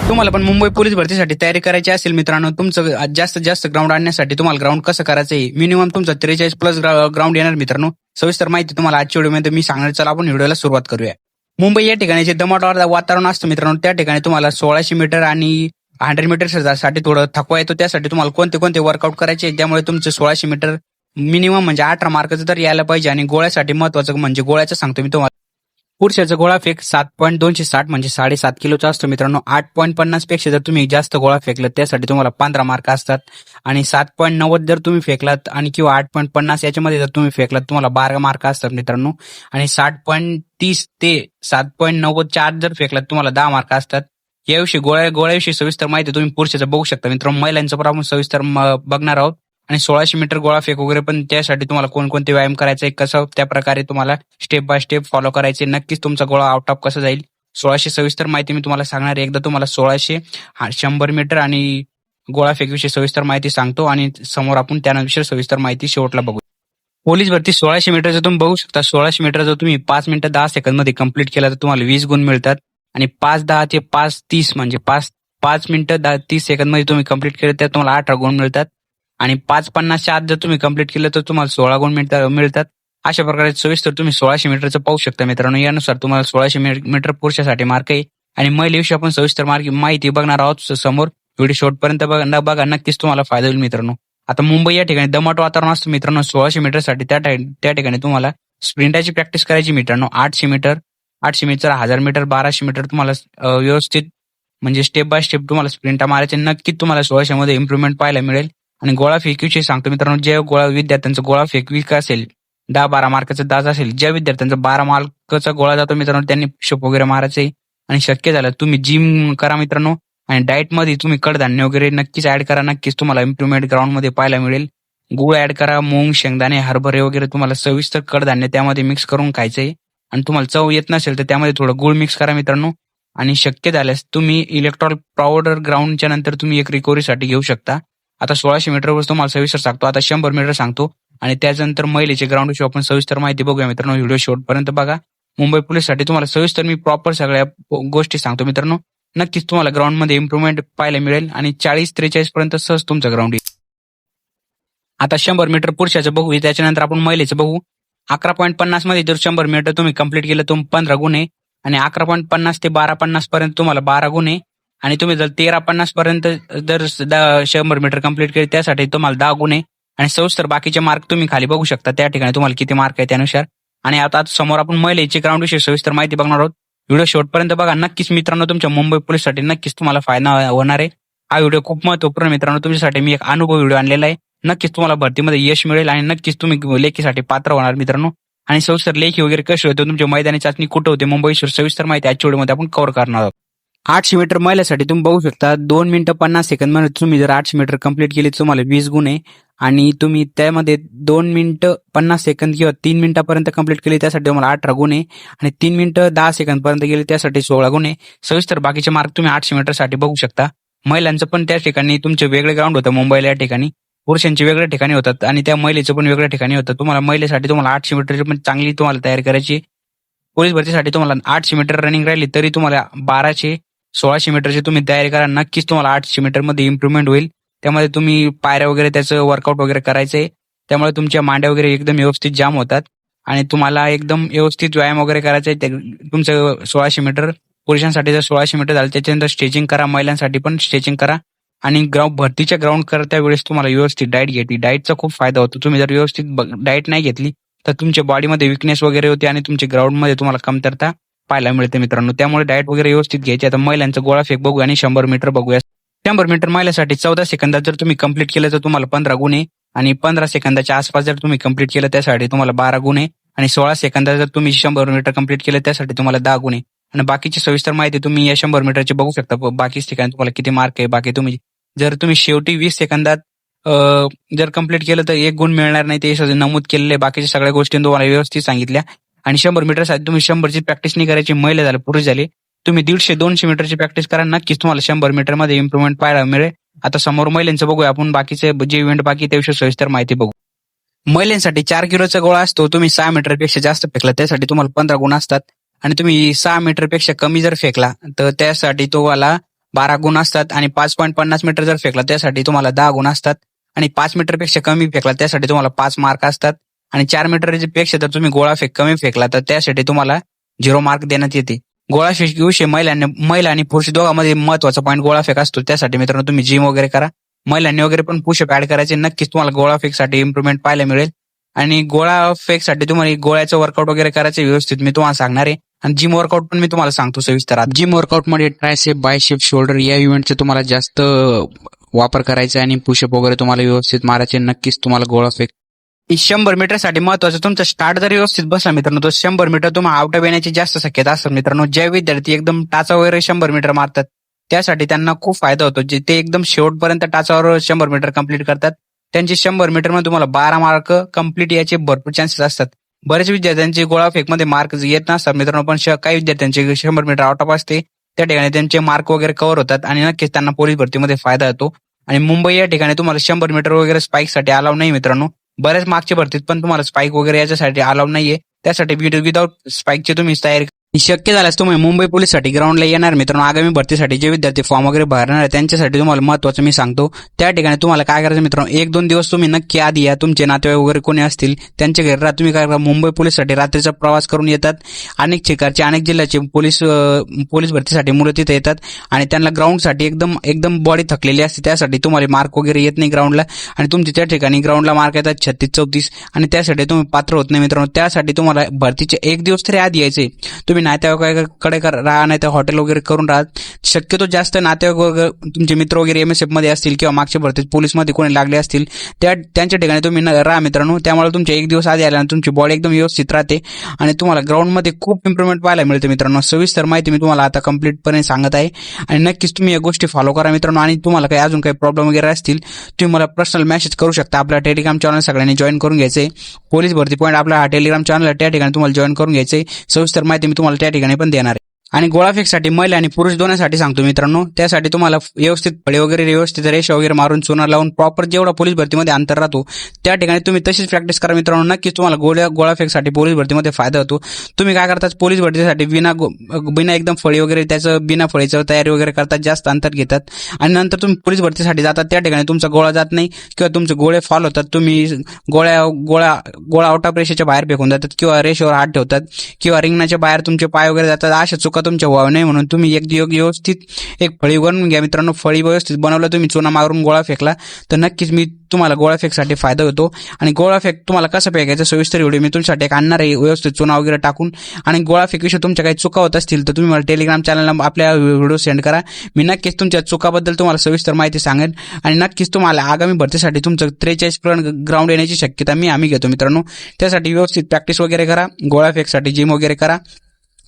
तुम्हाला पण मुंबई पोलीस भरतीसाठी तयारी करायची असेल मित्रांनो, तुमचं जास्तीत जास्त ग्राउंड आणण्यासाठी तुम्हाला ग्राउंड कसं करायचं आहे, मिनिमम तुमचं 43+ ग्राउंड येणार मित्रांनो. सविस्तर माहिती तुम्हाला आजच्या व्हिडिओमध्ये मी सांगणार. चला आपण व्हिडिओला सुरुवात करूया. मुंबई या ठिकाणी जे दमट वातावरण असतं मित्रांनो, त्या ठिकाणी तुम्हाला 1600 मीटर आणि 100 मीटर साठी थोडं थकवा येतो. त्यासाठी तुम्हाला कोणते कोणते वर्कआउट करायचे, त्यामुळे तुमचं 1600 मीटर मिनिमम म्हणजे 18 मार्काचं तर यायला पाहिजे. आणि गोळ्यासाठी महत्वाचं म्हणजे गोळ्याचं सांगतो मी तुम्हाला. पुरुषाचा गोळा फेक 7.260 म्हणजे 7.5 किलोचा असतो मित्रांनो. 8.50 पेक्षा जर तुम्ही जास्त गोळा फेकला त्यासाठी तुम्हाला 15 मार्क असतात. आणि 7.90 जर तुम्ही फेकलात आणि किंवा 8.50 याच्यामध्ये जर तुम्ही फेकलात तुम्हाला 12 मार्क असतात मित्रांनो. आणि 60.30 ते 7.90च्या आत जर फेकलात तुम्हाला 10 मार्क असतात. याविषयी गोळ्याविषयी सविस्तर माहिती तुम्ही पुरुषाचं बघू शकता मित्रांनो. महिलांचं पण आपण सविस्तर बघणार आहोत. आणि 1600 मीटर गोळा फेक वगैरे पण त्यासाठी तुम्हाला कोणकोणते व्यायाम करायचे, कसं त्या प्रकारे तुम्हाला स्टेप बाय स्टेप फॉलो करायचे, नक्कीच तुमचा गोळा आउट ऑफ कसा जाईल. 1600 सविस्तर माहिती मी तुम्हाला सांगणार आहे. एकदा तुम्हाला 1600, 100 मीटर आणि गोळा फेकविषयी सविस्तर माहिती सांगतो आणि समोर आपण त्यानंतर सविस्तर माहिती शेवटला बघू. पोलीस भरती 1600 मीटरचं तुम्ही बघू शकता. 1600 मीटर जर तुम्ही 5 मिनिटं 10 सेकंदमध्ये कंप्लीट केला तर तुम्हाला 20 गुण मिळतात. आणि 5:10 ते 5:30 म्हणजे 5 मिनिटं 30 सेकंदमध्ये तुम्ही कंप्लीट केलं तर तुम्हाला 18 गुण मिळतात. आणि 5:50च्या आत जर तुम्ही कंप्लीट केलं तर तुम्हाला 16 गुण मिळतात. अशा प्रकारे सविस्तर तुम्ही 1600 मीटरचं पाहू शकता मित्रांनो. यानुसार तुम्हाला 1600 मीटर पुरुषासाठी मार्क आहे. आणि महिलेविषयी आपण सविस्तर माहिती बघणार आहोत समोर. व्हिडिओ शेवटपर्यंत बघा, नक्कीच तुम्हाला फायदा होईल मित्रांनो. आता मुंबई या ठिकाणी दमट वातावरण असतं मित्रांनो. 1600 मीटरसाठी त्या ठिकाणी तुम्हाला स्प्रिंटाची प्रॅक्टिस करायची मित्रांनो. 800 मीटर, 1000 मीटर, 1200 मीटर तुम्हाला व्यवस्थित म्हणजे स्टेप बाय स्टेप तुम्हाला स्प्रिंटा मारायचे. नक्कीच तुम्हाला 1600 मध्ये इम्प्रुव्हमेंट पाहायला मिळेल. आणि गोळा फेकीविषयी सांगतो मित्रांनो. ज्या विद्यार्थ्यांचा गोळा फेकविक असेल 10-12 मार्काचा दाज असेल, ज्या विद्यार्थ्यांचा 12 मार्काचा गोळा जातो मित्रांनो त्यांनी पुशअप वगैरे मारायचे. आणि शक्य झालं तुम्ही जिम करा मित्रांनो. आणि डाएटमध्ये तुम्ही कडधान्य वगैरे नक्कीच ऍड करा. नक्कीच तुम्हाला इम्प्रुव्हमेंट ग्राउंडमध्ये पाहायला मिळेल. गुळ ऍड करा, मूग, शेंगदाणे, हरभरे वगैरे तुम्हाला सविस्तर कडधान्य त्यामध्ये मिक्स करून खायचंय. आणि तुम्हाला चव येत नसेल तर त्यामध्ये थोडं गुळ मिक्स करा मित्रांनो. आणि शक्य झाल्यास तुम्ही इलेक्ट्रॉल पावडर ग्राउंडच्या नंतर तुम्ही एक रिकव्हरीसाठी घेऊ शकता. आता 1600 मीटरवर तुम्हाला सविस्तर सांगतो. आता 100 मीटर सांगतो. आणि त्याच्यानंतर महिलेचे ग्राउंड विषयी आपण सविस्तर माहिती बघूया मित्रांनो. व्हिडिओ शेवटपर्यंत बघा. मुंबई पोलीससाठी तुम्हाला सविस्तर मी प्रॉपर सगळ्या गोष्टी सांगतो मित्रांनो. नक्कीच तुम्हाला ग्राउंडमध्ये इम्प्रुव्हमेंट पाहायला मिळेल. आणि 40-43 पर्यंत सहज तुमचं ग्राउंड येईल. आता 100 मीटर पुरुषाचं बघू, त्याच्यानंतर आपण महिलेचं बघू. 11.50 मध्ये जर 100 मीटर तुम्ही कंप्लीट केलं तर 15 गुण आहे. आणि 11.50 ते 12.50 पर्यंत तुम्हाला 12 गुण आहे. आणि तुम्ही जर 13.50 पर्यंत जर 100 मीटर कंप्लीट केले त्यासाठी तुम्हाला 10 गुण आहे. आणि सविस्तर बाकीचे मार्क तुम्ही खाली बघू शकता त्या ठिकाणी तुम्हाला किती मार्क आहे त्यानुसार. आणि आता समोर आपण महिलेची ग्राउंड विषयी सविस्तर माहिती बघणार आहोत. व्हिडिओ शेवटपर्यंत बघा. नक्कीच मित्रांनो तुमच्या मुंबई पोलीससाठी नक्कीच तुम्हाला फायदा होणार आहे. हा व्हिडिओ खूप महत्वपूर्ण मित्रांनो. तुमच्यासाठी मी एक अनुभव व्हिडिओ आणलेला आहे. नक्कीच तुम्हाला भरतीमध्ये यश मिळेल आणि नक्कीच तुम्ही लेखीसाठी पात्र होणार मित्रांनो. आणि सविस्तर लेखी वगैरे कसे होते, तुमच्या मैदानी चाचणी कुठं होते, मुंबईवर सविस्तर माहिती आजच्या व्हिडिओमध्ये आपण कव्हर करणार आहोत. 800 मीटर महिलासाठी तुम्ही बघू शकता. 2 मिनिटं 50 सेकंदमध्ये तुम्ही जर 800 मीटर कंप्लीट केली तुम्हाला 20 गुण आहे. आणि तुम्ही त्यामध्ये 2 मिनिटं 50 सेकंद किंवा 3 मिनिटापर्यंत कंप्लीट केली त्यासाठी तुम्हाला 18 गुण आहे. आणि 3 मिनिटं 10 सेकंद पर्यंत गेले त्यासाठी 16 गुण आहे. सविस्तर बाकीचे मार्क तुम्ही 800 मीटरसाठी बघू शकता. महिलांचं पण त्या ठिकाणी तुमचे वेगळे ग्राउंड होतं मुंबईला या ठिकाणी. पुरुषांचे वेगळ्या ठिकाणी होतात आणि त्या महिलेचं पण वेगळ्या ठिकाणी होतं. तुम्हाला महिलेसाठी तुम्हाला 800 मीटरची पण चांगली तुम्हाला तयारी करायची. पोलीस भरतीसाठी तुम्हाला 800 मीटर रनिंग राहिली तरी तुम्हाला 1600 मीटरची तुम्ही तयारी करा. नक्कीच तुम्हाला 800 मीटरमध्ये इम्प्रुव्हमेंट होईल. त्यामध्ये तुम्ही पायऱ्या वगैरे त्याचं वर्कआउट वगैरे करायचंय. त्यामुळे तुमच्या मांड्या वगैरे एकदम व्यवस्थित जाम होतात. आणि तुम्हाला एकदम व्यवस्थित व्यायाम वगैरे करायचा आहे. तुमचं 1600 मीटर पुरुषांसाठी जर 1600 मीटर झालं त्याच्यानंतर स्ट्रेचिंग करा. महिलांसाठी पण स्ट्रेचिंग करा. आणि भरतीच्या ग्राउंड करत्या वेळेस तुम्हाला व्यवस्थित डाएट घेतली. डाएटचा खूप फायदा होतो. तुम्ही जर व्यवस्थित डाएट नाही घेतली तर तुमच्या बॉडीमध्ये विकनेस वगैरे होते आणि तुमच्या ग्राउंडमध्ये तुम्हाला कमतरता पाहायला मिळते मित्रांनो. त्यामुळे डाएट वगैरे व्यवस्थित घ्यायची. आता महिलांचा गोळा फेक बघूया आणि 100 मीटर बघूया. 100 मीटर महिलासाठी 14 सेकंदात जर तुम्ही कंप्लीट केलं तर तुम्हाला 15 गुण आहे. आणि 15 सेकंदाच्या आसपास जर तुम्ही कंप्लीट केलं त्यासाठी तुम्हाला 12 गुण आहे. आणि 16 सेकंदात जर तुम्ही 100 मीटर कंप्लीट केलं त्यासाठी तुम्हाला 10 गुण आहे. आणि बाकीची सविस्तर माहिती तुम्ही या 100 मीटरची बघू शकता. बाकीच ठिकाणी तुम्हाला किती मार्क आहे. बाकी जर तुम्ही शेवटी 20 सेकंदात जर कंप्लीट केलं तर 1 गुण मिळणार नाही. ते नमूद केलेले बाकीच्या सगळ्या गोष्टी तुम्हाला व्यवस्थित सांगितल्या. आणि 100 मीटरसाठी तुम्ही 100ची प्रॅक्टिस नाही करायची. महिला झाले पुरुष झाले तुम्ही 150-200 मीटरची प्रॅक्टिस करा. नक्कीच तुम्हाला 100 मीटरमध्ये इम्प्रुव्हमेंट पाहायला मिळेल. आता समोर महिलांचं बघूया आपण. बाकीचे जे इव्हेंट बाकी त्याविषयी सविस्तर माहिती बघू. महिलांसाठी 4 किलोचा गोळा असतो. तुम्ही 6 मीटरपेक्षा जास्त फेकला त्यासाठी तुम्हाला 15 गुण असतात. आणि तुम्ही 6 मीटरपेक्षा कमी जर फेकला तर त्यासाठी तुम्हाला 12 गुण असतात आणि 5.50 मीटर जर फेकला त्यासाठी तुम्हाला 10 गुण असतात आणि 5 मीटरपेक्षा कमी फेकला त्यासाठी तुम्हाला 5 मार्क असतात आणि 4 मीटर पेक्षा जर तुम्ही गोळा कमी फेकला तर त्यासाठी तुम्हाला 0 मार्क देण्यात येते. गोळा फेकीविषयी महिला आणि पुरुष दोघांमध्ये महत्वाचा पॉईंट गोळा फेक असतो. त्यासाठी मित्रांनो तुम्ही जिम वगैरे करा. महिलांनी वगैरे पण पुशअप ऍड करायचे. नक्कीच तुम्हाला गोळा फेकसाठी इम्प्रुव्हमेंट पाहायला मिळेल. आणि गोळा फेकसाठी तुम्हाला गोळ्याचं वर्कआउट वगैरे करायचं व्यवस्थित मी तुम्हाला सांगणार आहे. आणि जिम वर्कआउट पण मी तुम्हाला सांगतो सविस्तर. जिम वर्कआउटमध्ये ट्रायसेप, बायसेप, शोल्डर या इव्हेंटचे तुम्हाला जास्त वापर करायचा आणि पुशअप वगैरे तुम्हाला व्यवस्थित मारायचे. नक्कीच तुम्हाला गोळा फेक 100 मीटरसाठी महत्वाचं तुमचा स्टार्ट जर व्यवस्थित बसला मित्रांनो तर 100 मीटर तुम्हाला आउट ऑफ येण्याची जास्त शक्यता असतात मित्रांनो. ज्या विद्यार्थी एकदम टाचा वगैरे 100 मीटर मारतात त्यासाठी त्यांना खूप फायदा होतो. जे ते एकदम शेवटपर्यंत टाचावर 100 मीटर कंप्लीट करतात त्यांचे 100 मीटर मध्ये तुम्हाला 12 मार्क कंप्लीट याचे भरपूर चान्सेस असतात. बरेच विद्यार्थ्यांचे गोळा फेकमध्ये मार्क येत नसतात मित्रांनो, पण काही विद्यार्थ्यांचे 100 मीटर आउट ऑफ असते त्या ठिकाणी त्यांचे मार्क वगैरे कव्हर होतात आणि नक्कीच त्यांना पोलीस भरतीमध्ये फायदा होतो. आणि मुंबई या ठिकाणी तुम्हाला 100 मीटर वगैरे स्पाईकसाठी अलाव नाही मित्रांनो. बऱ्याच मागच्या भरतीत पण तुम्हाला स्पाईक वगैरे याच्यासाठी अलाव नाहीये. त्यासाठी विदाउट स्पाईकची तुम्ही तयारी शक्य झाल्यास तुम्ही मुंबई पोलीससाठी ग्राउंडला येणार मित्रांनो. आगामी भरतीसाठी जे विद्यार्थी फॉर्म वगैरे भरणार आहे त्यांच्यासाठी तुम्हाला महत्वाचं मी सांगतो. त्या ठिकाणी तुम्हाला काय करायचं मित्रांनो, 1-2 दिवस तुम्ही नक्की आधी या. तुमचे नातेवाईक वगैरे कोणी असतील त्यांच्या घरी राहा. तुम्ही काय करा, मुंबई पोलीससाठी रात्रीचा प्रवास करून येतात. अनेक ठिकाणचे अनेक जिल्ह्याचे पोलीस भरतीसाठी मुलं तिथे येतात आणि त्यांना ग्राउंडसाठी एकदम बॉडी थकलेली असते. त्यासाठी तुम्हाला मार्क वगैरे येत नाही ग्राउंडला आणि तुमचे त्या ठिकाणी ग्राउंडला मार्क येतात 36-34 आणि त्यासाठी तुम्ही पात्र होत नाही मित्रांनो. त्यासाठी तुम्हाला भरतीचे 1 दिवस तरी आधी यायचे. तुम्ही नातेवाईकाकडे राहा नाही तर हॉटेल वगैरे करून राहा. शक्यतो जास्त नातेवाईक वगैरे तुमचे मित्र वगैरे MSF मध्ये असतील किंवा मागच्या भरतीत पोलीसमध्ये कोणी लागले असतील त्यांच्या ठिकाणी तुम्ही राहा मित्रांनो. त्यामुळे तुमच्या 1 दिवस आधी आल्यानंतर तुमची बॉडी एकदम व्यवस्थित राहते आणि तुम्हाला ग्राउंडमध्ये खूप इम्प्रुव्हमेंट पाहायला मिळते मित्रांनो. सविस्तर माहिती मी तुम्हाला आता कम्प्लीटपणे सांगत आहे आणि नक्कीच तुम्ही या गोष्टी फॉलो करा मित्रांनो. आणि तुम्हाला काही अजून काही प्रॉब्लेम वगैरे असतील तुम्ही मला पर्सनल मेसेज करू शकता. आपला टेलिग्राम चॅनल सगळ्यांनी जॉईन करून घ्यायचे. पोलीस भरती पॉईंट आपला टेलिग्राम चॅनल त्या ठिकाणी तुम्हाला जॉईन करून घ्यायचे. सविस्तर माहिती मी तुम्हाला त्या ठिकाणी पण देणार आहे. आणि गोळाफेकसाठी महिला आणि पुरुष दोन्हीसाठी सांगतो मित्रांनो. त्यासाठी तुम्हाला व्यवस्थित फळे वगैरे व्यवस्थित रेषा वगैरे मारून चुना लावून प्रॉपर जेवढा पोलीस भरतीमध्ये अंतर राहतो त्या ठिकाणी तुम्ही तशीच प्रॅक्टिस करा मित्रांनो. नक्कीच तुम्हाला गोळाफेकसाठी पोलीस भरतीमध्ये फायदा होतो. तुम्ही काय करतात, पोलीस भरतीसाठी बिना एकदम फळी वगैरे त्याचं बिना फळीचं तयारी वगैरे करतात, जास्त अंतर घेतात आणि नंतर तुम्ही पोलीस भरतीसाठी जातात त्या ठिकाणी तुमचा गोळा जात नाही किंवा तुमचे गोळे फॉल होतात. तुम्ही गोळा आउट ऑफ रेषेच्या बाहेर फेकून जातात किंवा रेषेवर हात ठेवतात किंवा रिंगणाच्या बाहेर तुमचे पाय वगैरे जातात. अशा चुका तुमच्या व्हावं नाही म्हणून तुम्ही एक व्यवस्थित एक फळी बनवून घ्या मित्रांनो. फळी व्यवस्थित बनवलं तुम्ही चुना मारून गोळा फेकला तर नक्कीच मी तुम्हाला गोळा फेकसाठी फायदा होतो. आणि गोळा फेक तुम्हाला कसं फेकायचं सविस्तर व्हिडिओ मी तुमच्यासाठी एक आणणार आहे व्यवस्थित चुना वगैरे टाकून. आणि गोळा फेकीविषयी तुमच्या काही चुका होत असतील तर तुम्ही मला टेलिग्राम चॅनलला आपल्या व्हिडिओ सेंड करा. मी नक्कीच तुमच्या चुकाबद्दल तुम्हाला सविस्तर माहिती सांगेन आणि नक्कीच तुम्हाला आगामी भरतीसाठी तुमचं 43 ग्राउंड येण्याची शक्यता आम्ही घेतो मित्रांनो. त्यासाठी व्यवस्थित प्रॅक्टिस वगैरे करा, गोळा फेकसाठी जिम वगैरे करा.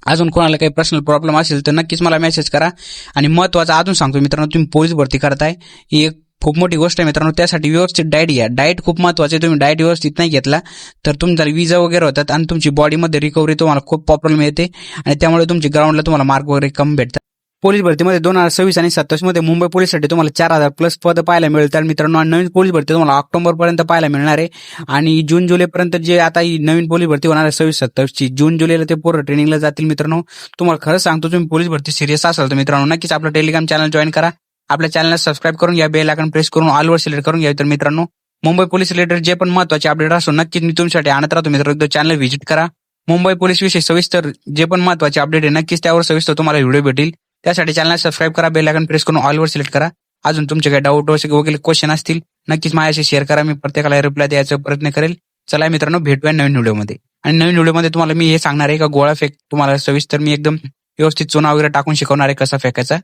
अजून कोणाला काही पर्सनल प्रॉब्लेम असेल तर नक्कीच मला मेसेज करा. आणि महत्वाचं अजून सांगतो मित्रांनो, तुम्ही पोलीस भरती करताय ही एक खूप मोठी गोष्ट आहे मित्रांनो. त्यासाठी व्यवस्थित डाएट घ्या. डाएट खूप महत्वाचं आहे. तुम्ही डाएट व्यवस्थित नाही घेतला तर तुमचा विजा वगैरे होतात आणि तुमची बॉडीमध्ये रिकव्हरी तुम्हाला खूप प्रॉब्लेम येते आणि त्यामुळे तुमची ग्राउंडला तुम्हाला मार्क वगैरे कमी भेटतात. पोलीस भरतीमध्ये 2026 आणि 27 मध्ये मुंबई पोलीससाठी तुम्हाला 4000 प्लस पद पाहायला मिळतात मित्रांनो. आणि नवीन पोलीस भरती तुम्हाला ऑक्टोबर पर्यंत पाहायला मिळणार आहे आणि जून जुलै पर्यंत जे आता ही नवीन पोलीस भरती होणार आहे 26-27 ची जून जुलैला ते पूर्ण ट्रेनिंगला जातील मित्रांनो. तुम्हाला खरंच सांगतो, तुम्ही पोलीस भरती सिरियस असाल तर मित्रांनो नक्कीच आपलं टेलिग्राम चॅनल जॉईन करा. आपल्या चॅनलला सबस्क्राईब करून घ्या, बेल आयकॉन प्रेस करून ऑलवर सिलेक्ट करून घ्या. तर मित्रांनो मुंबई पोलीस रिलेटेड जे पण महत्त्वाचे अपडेट असो नक्कीच मी तुमच्यासाठी आणत राहतो मित्रांनो. एकदा चॅनल व्हिजिट करा. मुंबई पोलीस विषयी सविस्तर जे पण महत्त्वाचे अपडेट आहे नक्कीच त्यावर सविस्तर तुम्हाला व्हिडिओ भेटेल. त्यासाठी चॅनलला सबस्क्राईब करा, बेल आयकॉन प्रेस करून ऑलवर सिलेक्ट करा. अजून तुमचे काही डाऊट वगैरे क्वेश्चन असतील नक्कीच माझ्याशी शेअर करा. मी प्रत्येकाला रिप्लाय द्यायचा प्रयत्न करेल. चला मित्रांनो, भेटूया नवीन व्हिडिओमध्ये. आणि नवीन व्हिडिओमध्ये तुम्हाला मी हे सांगणार आहे का गोळा फेक तुम्हाला सविस्तर मी एकदम व्यवस्थित चुना वगैरे टाकून शिकवणार आहे कसा फेकायचा.